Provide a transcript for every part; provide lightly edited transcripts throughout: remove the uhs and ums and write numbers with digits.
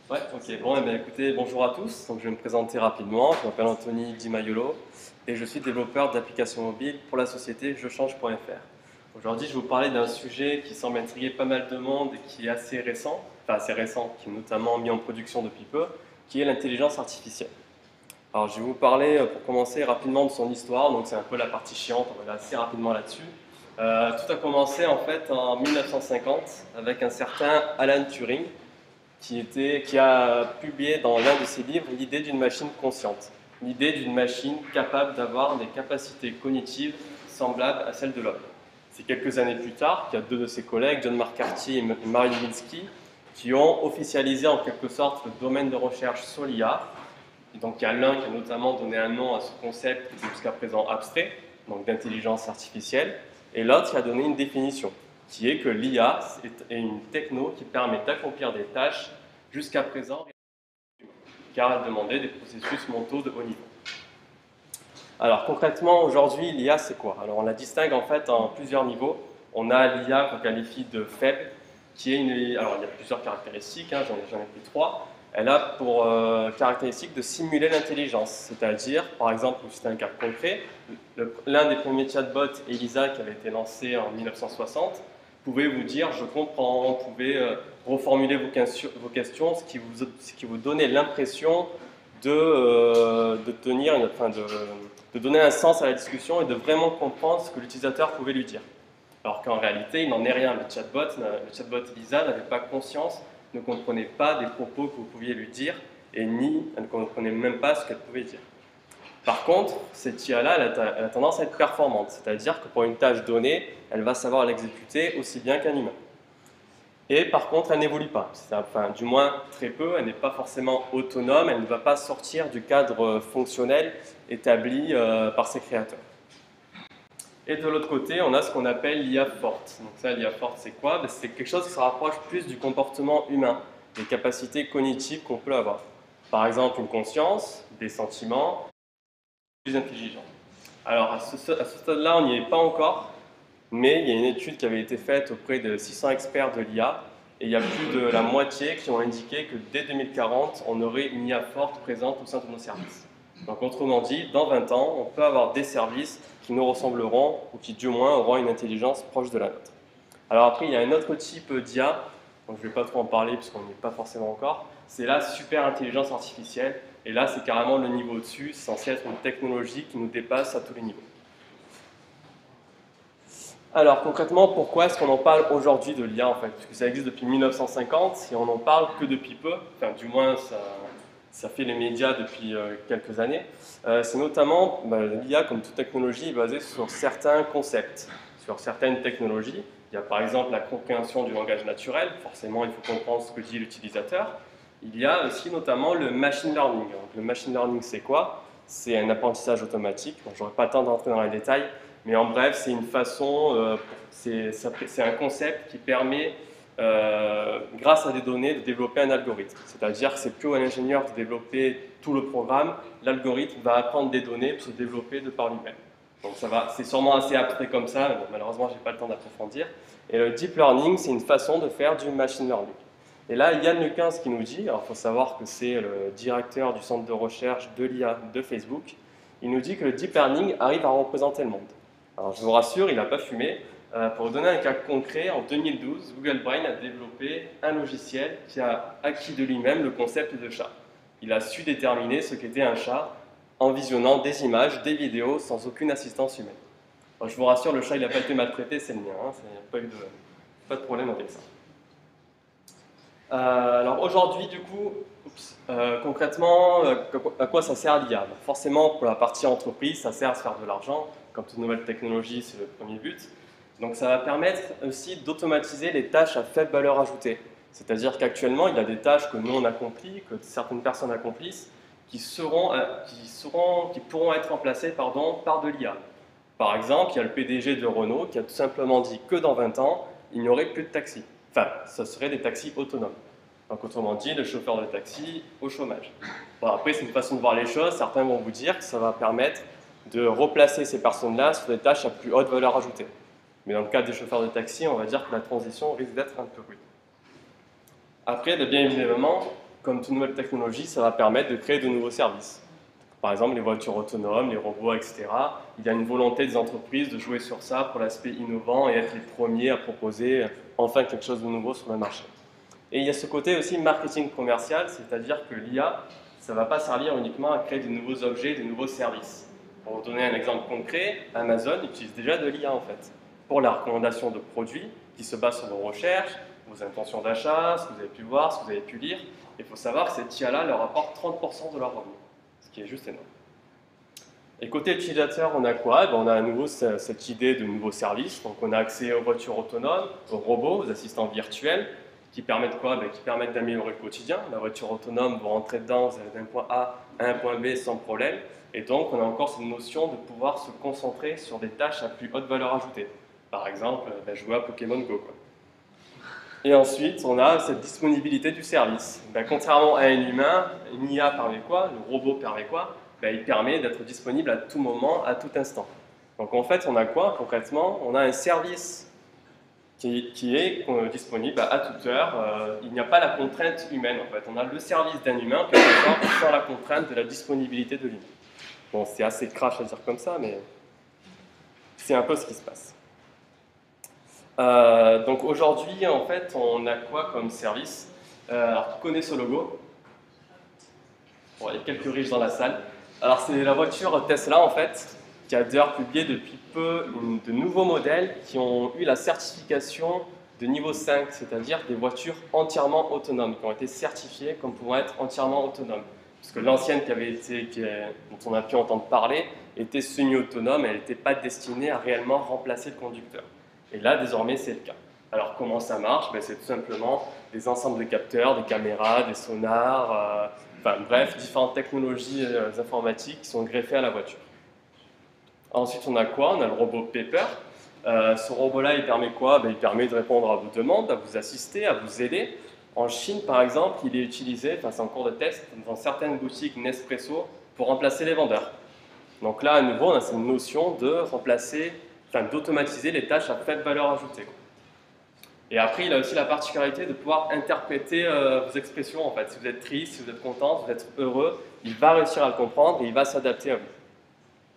Ouais, ok. Bon, eh bien, écoutez, bonjour à tous. Donc, je vais me présenter rapidement. Je m'appelle Anthony Di Maiolo et je suis développeur d'applications mobiles pour la société jechange.fr. Aujourd'hui, je vais vous parler d'un sujet qui semble intriguer pas mal de monde et qui est assez récent, enfin assez récent, qui est notamment mis en production depuis peu, qui est l'intelligence artificielle. Alors, je vais vous parler, pour commencer, rapidement de son histoire. Donc, c'est un peu la partie chiante, on va aller assez rapidement là-dessus. Tout a commencé en fait en 1950 avec un certain Alan Turing qui a publié dans l'un de ses livres l'idée d'une machine consciente, l'idée d'une machine capable d'avoir des capacités cognitives semblables à celles de l'homme. C'est quelques années plus tard qu'il y a deux de ses collègues, John McCarthy et Marvin Minsky, qui ont officialisé en quelque sorte le domaine de recherche sur l'IA. Et donc il y a l'un qui a notamment donné un nom à ce concept qui était jusqu'à présent abstrait, donc d'intelligence artificielle, et l'autre qui a donné une définition, qui est que l'IA est une techno qui permet d'accomplir des tâches jusqu'à présent, car elle demandait des processus mentaux de haut niveau. Alors concrètement, aujourd'hui, l'IA, c'est quoi? Alors on la distingue en fait en plusieurs niveaux. On a l'IA qu'on qualifie de faible, qui est une... Alors il y a plusieurs caractéristiques, hein, j'en ai pris trois. Elle a pour caractéristique de simuler l'intelligence, c'est-à-dire, par exemple, c'est un cas concret, l'un des premiers chatbots, Elisa, qui avait été lancé en 1960, pouvait vous dire « je comprends », pouvait reformuler vos questions, ce qui vous donnait l'impression de tenir, enfin de donner un sens à la discussion et de vraiment comprendre ce que l'utilisateur pouvait lui dire. Alors qu'en réalité, il n'en est rien. Le chatbot Elisa n'avait pas conscience, ne comprenait pas des propos que vous pouviez lui dire et elle ne comprenait même pas ce qu'elle pouvait dire. Par contre, cette IA-là, elle a tendance à être performante, c'est-à-dire que pour une tâche donnée, elle va savoir l'exécuter aussi bien qu'un humain. Et par contre, elle n'évolue pas, enfin, du moins très peu, elle n'est pas forcément autonome, elle ne va pas sortir du cadre fonctionnel établi par ses créateurs. Et de l'autre côté, on a ce qu'on appelle l'IA forte. Donc ça, l'IA forte, c'est quoi? C'est quelque chose qui se rapproche plus du comportement humain, des capacités cognitives qu'on peut avoir. Par exemple, une conscience, des sentiments, plus intelligent. Alors à ce stade-là, on n'y est pas encore, mais il y a une étude qui avait été faite auprès de 600 experts de l'IA, et il y a plus de la moitié qui ont indiqué que dès 2040, on aurait une IA forte présente au sein de nos services. Donc autrement dit, dans 20 ans, on peut avoir des services qui nous ressembleront, ou qui du moins auront une intelligence proche de la nôtre. Alors après, il y a un autre type d'IA, donc je ne vais pas trop en parler puisqu'on n'y est pas forcément encore, c'est la super intelligence artificielle, et là c'est carrément le niveau au-dessus, c'est censé être une technologie qui nous dépasse à tous les niveaux. Alors concrètement, pourquoi est-ce qu'on en parle aujourd'hui de l'IA en fait? Puisque ça existe depuis 1950 et on n'en parle que depuis peu, enfin du moins ça fait les médias depuis quelques années. C'est notamment l'IA comme toute technologie est basée sur certains concepts, sur certaines technologies. Il y a par exemple la compréhension du langage naturel, forcément il faut comprendre ce que dit l'utilisateur. Il y a aussi notamment le machine learning. Donc, le machine learning c'est quoi? C'est un apprentissage automatique. Bon, je n'aurai pas le temps d'entrer dans les détails, mais en bref, c'est une façon, c'est un concept qui permet, grâce à des données, de développer un algorithme. C'est-à-dire que c'est plus à l'ingénieur de développer tout le programme, l'algorithme va apprendre des données pour se développer de par lui-même. Donc c'est sûrement assez abstrait comme ça, mais bon, malheureusement, je n'ai pas le temps d'approfondir. Et le deep learning, c'est une façon de faire du machine learning. Et là, Yann Lequin, ce qu'il nous dit, alors il faut savoir que c'est le directeur du centre de recherche de l'IA de Facebook, il nous dit que le deep learning arrive à représenter le monde. Alors je vous rassure, il n'a pas fumé. Pour vous donner un cas concret, en 2012, Google Brain a développé un logiciel qui a acquis de lui-même le concept de chat. Il a su déterminer ce qu'était un chat en visionnant des images, des vidéos, sans aucune assistance humaine. Alors, je vous rassure, le chat, il n'a pas été maltraité, c'est le mien. Hein, pas de problème avec ça. Alors aujourd'hui, du coup, concrètement, à quoi ça sert l'IA? Forcément, pour la partie entreprise, ça sert à se faire de l'argent. Comme toute nouvelle technologie, c'est le premier but. Donc ça va permettre aussi d'automatiser les tâches à faible valeur ajoutée. C'est-à-dire qu'actuellement, il y a des tâches que nous on accomplit, que certaines personnes accomplissent, qui pourront être remplacées par de l'IA. Par exemple, il y a le PDG de Renault qui a tout simplement dit que dans 20 ans, il n'y aurait plus de taxis. Enfin, ce seraient des taxis autonomes. Donc autrement dit, le chauffeur de taxi au chômage. Bon, après, c'est une façon de voir les choses. Certains vont vous dire que ça va permettre de replacer ces personnes-là sur des tâches à plus haute valeur ajoutée. Mais dans le cas des chauffeurs de taxi, on va dire que la transition risque d'être un peu rude. Après, bien évidemment, comme toute nouvelle technologie, ça va permettre de créer de nouveaux services. Par exemple, les voitures autonomes, les robots, etc. Il y a une volonté des entreprises de jouer sur ça pour l'aspect innovant et être les premiers à proposer enfin quelque chose de nouveau sur le marché. Et il y a ce côté aussi marketing commercial, c'est-à-dire que l'IA, ça ne va pas servir uniquement à créer de nouveaux objets, de nouveaux services. Pour vous donner un exemple concret, Amazon utilise déjà de l'IA en fait, pour la recommandation de produits qui se basent sur vos recherches, vos intentions d'achat, ce que vous avez pu voir, ce que vous avez pu lire. Il faut savoir que cette IA-là leur apporte 30% de leur revenu, ce qui est juste énorme. Et côté utilisateur, on a quoi? On a à nouveau cette idée de nouveaux services. Donc on a accès aux voitures autonomes, aux robots, aux assistants virtuels, qui permettent quoi? Qui permettent d'améliorer le quotidien. La voiture autonome, vous rentrez dedans, vous allez d'un point A à un point B sans problème. Et donc on a encore cette notion de pouvoir se concentrer sur des tâches à plus haute valeur ajoutée. Par exemple, jouer à Pokémon Go, quoi. Et ensuite, on a cette disponibilité du service. Contrairement à un humain, une IA permet quoi? Le robot permet quoi? Il permet d'être disponible à tout moment, à tout instant. Donc en fait, on a quoi concrètement? On a un service qui est disponible à toute heure. Il n'y a pas la contrainte humaine en fait. On a le service d'un humain quelque part sans la contrainte de la disponibilité de l'humain. Bon, c'est assez crash à dire comme ça, mais c'est un peu ce qui se passe. Donc aujourd'hui, en fait, on a quoi comme service? Alors, qui connaît ce logo? Bon, il y a quelques riches dans la salle. Alors, c'est la voiture Tesla, en fait, qui a d'ailleurs publié depuis peu de nouveaux modèles qui ont eu la certification de niveau 5, c'est-à-dire des voitures entièrement autonomes, qui ont été certifiées comme pouvant être entièrement autonomes. Parce que l'ancienne dont on a pu entendre parler était semi-autonome, elle n'était pas destinée à réellement remplacer le conducteur. Et là, désormais, c'est le cas. Alors, comment ça marche? C'est tout simplement des ensembles de capteurs, des caméras, des sonars, bref, différentes technologies informatiques qui sont greffées à la voiture. Ensuite, on a quoi? On a le robot Pepper. Ce robot-là, il permet quoi? Il permet de répondre à vos demandes, à vous assister, à vous aider. En Chine, par exemple, il est utilisé, c'est en cours de test, dans certaines boutiques Nespresso pour remplacer les vendeurs. Donc là, à nouveau, on a cette notion de remplacer, d'automatiser les tâches à faible valeur ajoutée. Et après, il a aussi la particularité de pouvoir interpréter vos expressions. En fait, si vous êtes triste, si vous êtes content, si vous êtes heureux, il va réussir à le comprendre et il va s'adapter à vous.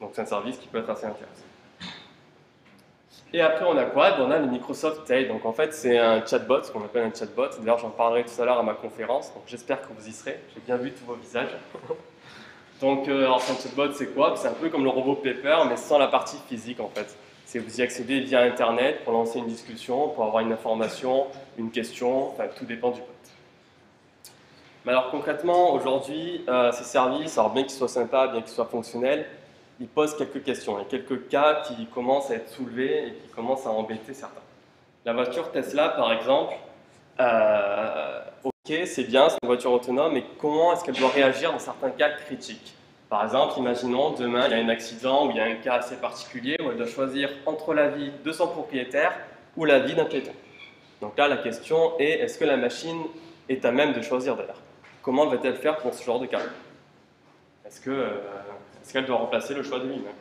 Donc c'est un service qui peut être assez intéressant. Et après, on a quoi? On a le Microsoft Tay. Donc en fait, c'est un chatbot, ce qu'on appelle un chatbot. D'ailleurs, j'en parlerai tout à l'heure à ma conférence. Donc j'espère que vous y serez. J'ai bien vu tous vos visages. Donc, alors, un chatbot, c'est quoi? C'est un peu comme le robot Pepper, mais sans la partie physique en fait. C'est vous y accédez via Internet pour lancer une discussion, pour avoir une information, une question, tout dépend du bot. Mais alors concrètement, aujourd'hui, ces services, alors bien qu'ils soient sympas, bien qu'ils soient fonctionnels, ils posent quelques questions. Il y a quelques cas qui commencent à être soulevés et qui commencent à embêter certains. La voiture Tesla, par exemple, ok, c'est bien, c'est une voiture autonome, mais comment est-ce qu'elle doit réagir dans certains cas critiques? Par exemple, imaginons demain, il y a un accident ou il y a un cas assez particulier où elle doit choisir entre la vie de son propriétaire ou la vie d'un piéton. Donc là, la question est, est-ce que la machine est à même de choisir d'ailleurs? Comment va-t-elle faire pour ce genre de cas? Est-ce qu'elle doit remplacer le choix de lui-même?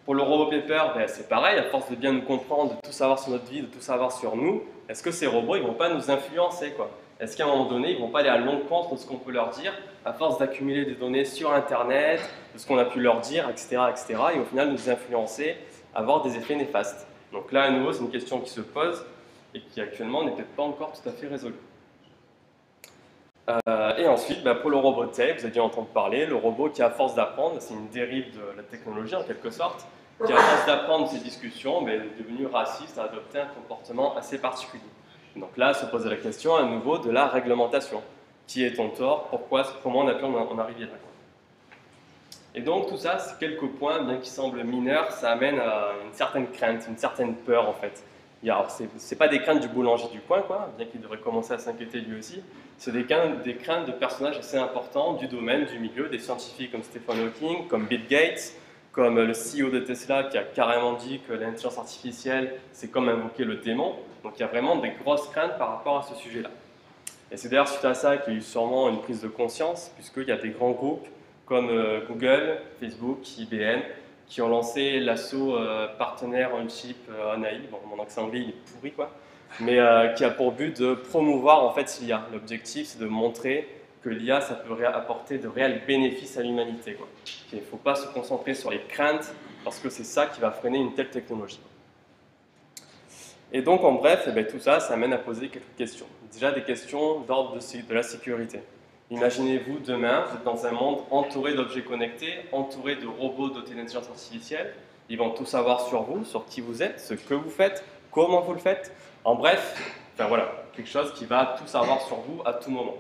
Pour le robot Pepper, c'est pareil, à force de bien nous comprendre, de tout savoir sur notre vie, de tout savoir sur nous, est-ce que ces robots, ils ne vont pas nous influencer, quoi? Est-ce qu'à un moment donné, ils ne vont pas aller à l'encontre de ce qu'on peut leur dire, à force d'accumuler des données sur Internet, de ce qu'on a pu leur dire, etc., etc., et au final nous influencer, avoir des effets néfastes? Donc là, à nouveau, c'est une question qui se pose et qui actuellement n'est peut-être pas encore tout à fait résolue. Et ensuite, pour le robot Tay, vous avez dû entendre parler, le robot qui, à force d'apprendre, c'est une dérive de la technologie en quelque sorte, qui, à force d'apprendre ces discussions, est devenu raciste, a adopté un comportement assez particulier. Donc là, se pose la question à nouveau de la réglementation. Qui est en tort? Pourquoi? Comment on a pu en arriver là? Et donc tout ça, c'est quelques points, bien qu'ils semblent mineurs, ça amène à une certaine crainte, une certaine peur en fait. Alors, c'est pas des craintes du boulanger du coin, quoi, bien qu'il devrait commencer à s'inquiéter lui aussi. C'est des craintes de personnages assez importants du domaine, du milieu, des scientifiques comme Stephen Hawking, comme Bill Gates, comme le CEO de Tesla qui a carrément dit que l'intelligence artificielle, c'est comme invoquer le démon. Donc il y a vraiment des grosses craintes par rapport à ce sujet-là. Et c'est d'ailleurs suite à ça qu'il y a eu sûrement une prise de conscience, puisqu'il y a des grands groupes comme Google, Facebook, IBM, qui ont lancé l'assaut partenaire on chip ONAI. Bon, mon accent anglais il est pourri, quoi. mais qui a pour but de promouvoir en fait l'IA. L'objectif, c'est de montrer que l'IA, ça peut apporter de réels bénéfices à l'humanité. Il ne faut pas se concentrer sur les craintes, parce que c'est ça qui va freiner une telle technologie. Et donc, en bref, tout ça, ça amène à poser quelques questions. Déjà, des questions d'ordre de la sécurité. Imaginez-vous, demain, vous êtes dans un monde entouré d'objets connectés, entouré de robots dotés d'intelligence artificielle. Ils vont tout savoir sur vous, sur qui vous êtes, ce que vous faites, comment vous le faites. En bref, voilà, quelque chose qui va tout savoir sur vous à tout moment.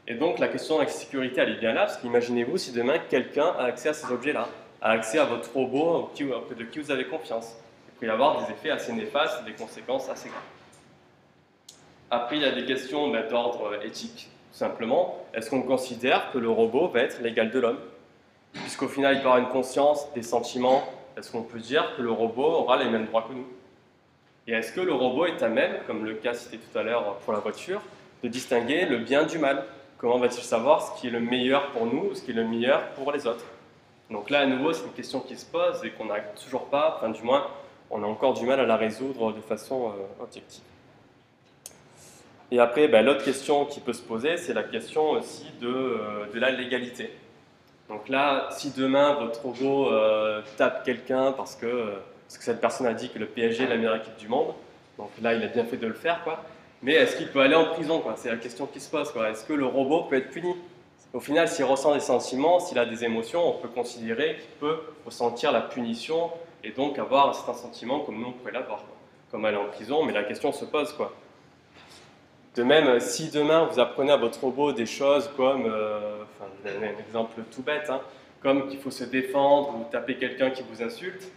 Et donc, la question de la sécurité, elle est bien là, parce qu'imaginez-vous si demain, quelqu'un a accès à ces objets-là, a accès à votre robot de qui vous avez confiance. Il peut y avoir des effets assez néfastes, des conséquences assez graves. Après, il y a des questions d'ordre éthique, tout simplement. Est-ce qu'on considère que le robot va être l'égal de l'homme? Puisqu'au final, il peut avoir une conscience, des sentiments, est-ce qu'on peut dire que le robot aura les mêmes droits que nous? Et est-ce que le robot est à même, comme le cas cité tout à l'heure pour la voiture, de distinguer le bien du mal? Comment va-t-il savoir ce qui est le meilleur pour nous ou ce qui est le meilleur pour les autres? Donc là, à nouveau, c'est une question qui se pose et qu'on n'a toujours pas, enfin du moins, on a encore du mal à la résoudre de façon objective. Et après, l'autre question qui peut se poser, c'est la question aussi de la légalité. Donc là, si demain, votre robot tape quelqu'un parce que cette personne a dit que le PSG est la meilleure équipe du monde, donc là, il a bien fait de le faire, quoi. Mais est-ce qu'il peut aller en prison, quoi? C'est la question qui se pose, quoi. Est-ce que le robot peut être puni? Au final, s'il ressent des sentiments, s'il a des émotions, on peut considérer qu'il peut ressentir la punition et donc avoir un certain sentiment comme nous on pourrait l'avoir, comme aller en prison, mais la question se pose, quoi. De même, si demain vous apprenez à votre robot des choses comme, un exemple tout bête, hein, comme qu'il faut se défendre ou taper quelqu'un qui vous insulte,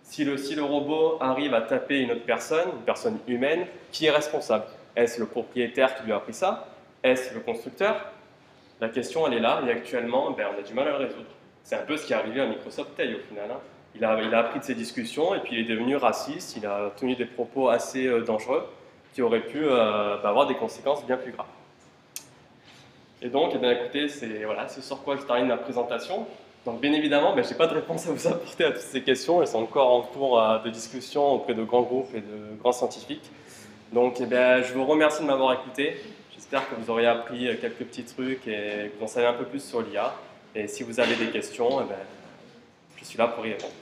si le robot arrive à taper une personne humaine, qui est responsable? Est-ce le propriétaire qui lui a appris ça? Est-ce le constructeur? La question, elle est là, et actuellement, on a du mal à le résoudre. C'est un peu ce qui est arrivé à Microsoft Tay, au final. Hein. Il a appris de ces discussions, et puis il est devenu raciste, il a tenu des propos assez dangereux, qui auraient pu avoir des conséquences bien plus graves. Et donc, écoutez, c'est sur quoi je termine ma présentation. Donc, bien évidemment, je n'ai pas de réponse à vous apporter à toutes ces questions, elles sont encore en cours de discussion auprès de grands groupes et de grands scientifiques. Donc, je vous remercie de m'avoir écouté. J'espère que vous aurez appris quelques petits trucs et que vous en savez un peu plus sur l'IA. Et si vous avez des questions, je suis là pour y répondre.